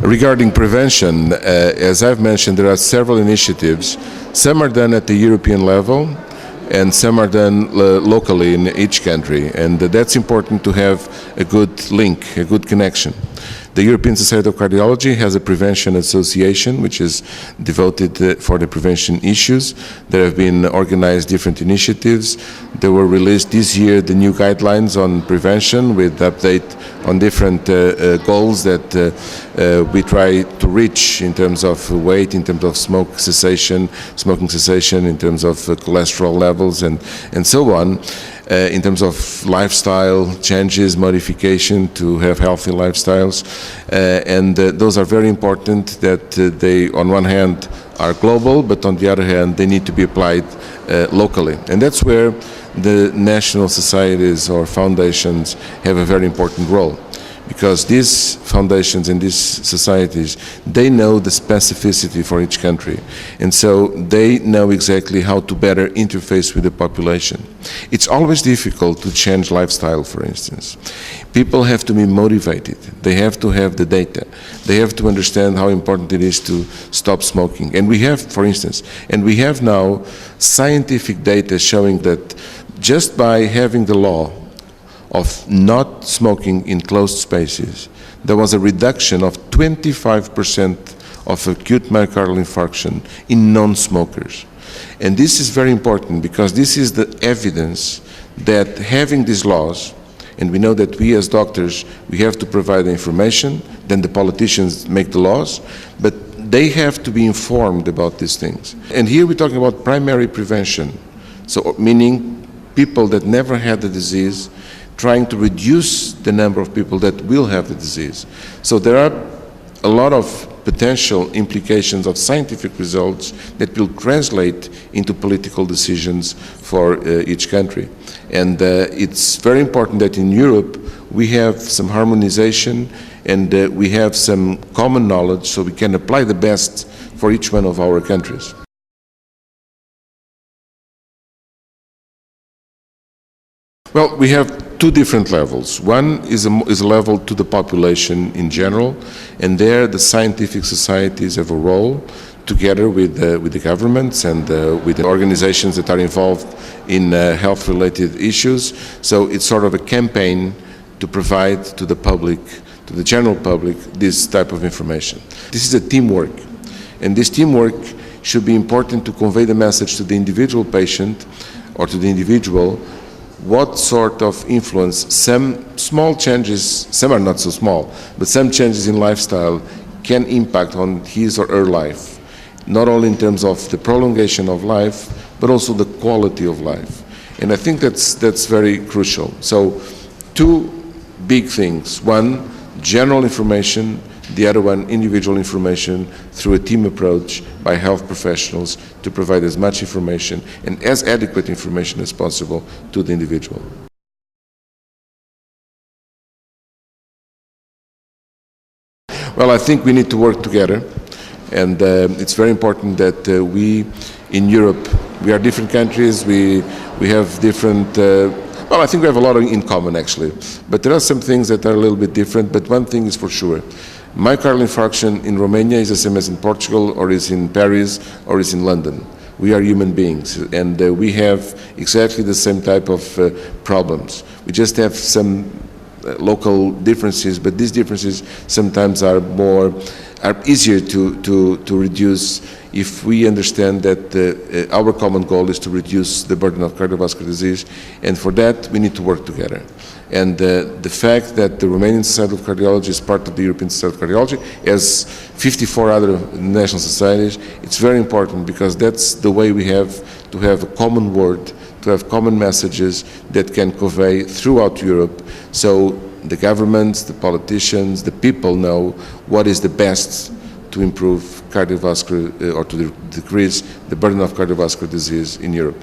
Regarding prevention, as I've mentioned, there are several initiatives. Some are done at the European level, and some are done locally in each country, and that's important to have a good link, a good connection. The European Society of Cardiology has a prevention association which is devoted for the prevention issues. There have been organized different initiatives. There were released this year the new guidelines on prevention with update on different goals that we try to reach in terms of weight, in terms of smoking cessation, in terms of cholesterol levels and so on. In terms of lifestyle changes, modification to have healthy lifestyles, and those are very important that they, on one hand, are global, but on the other hand, they need to be applied locally. And that's where the national societies or foundations have a very important role. Because these foundations and these societies, they know the specificity for each country. And so they know exactly how to better interface with the population. It's always difficult to change lifestyle, for instance. People have to be motivated. They have to have the data. They have to understand how important it is to stop smoking. And we have, for instance, and we have now scientific data showing that just by having the law of not smoking in closed spaces, there was a reduction of 25% of acute myocardial infarction in non-smokers. And this is very important because this is the evidence that having these laws, and we know that we as doctors, we have to provide the information, then the politicians make the laws, but they have to be informed about these things. And here we're talking about primary prevention, so meaning people that never had the disease, trying to reduce the number of people that will have the disease. So there are a lot of potential implications of scientific results that will translate into political decisions for each country. And it's very important that in Europe we have some harmonization and we have some common knowledge so we can apply the best for each one of our countries. Well, we have two different levels. One is a level to the population in general, and there the scientific societies have a role together with the governments and with the organizations that are involved in health-related issues. So it's sort of a campaign to provide to the public, to the general public, this type of information. This is a teamwork, and this teamwork should be important to convey the message to the individual patient or to the individual what sort of influence some small changes, some are not so small, but some changes in lifestyle can impact on his or her life, not only in terms of the prolongation of life, but also the quality of life. And I think that's very crucial. So two big things. One, general information. The other one, individual information through a team approach by health professionals to provide as much information and as adequate information as possible to the individual. Well, I think we need to work together, and it's very important that we, in Europe, we are different countries, we have different well, I think we have a lot in common, actually. But there are some things that are a little bit different, but one thing is for sure. Myocardial infarction in Romania is the same as in Portugal, or is in Paris, or is in London. We are human beings, and we have exactly the same type of problems. We just have some local differences, but these differences sometimes are easier to reduce if we understand that our common goal is to reduce the burden of cardiovascular disease, and for that we need to work together. And the fact that the Romanian Society of Cardiology is part of the European Society of Cardiology, as 54 other national societies, it's very important because that's the way we have to have a common word, to have common messages that can convey throughout Europe, so the governments, the politicians, the people know what is the best to improve cardiovascular or to decrease the burden of cardiovascular disease in Europe.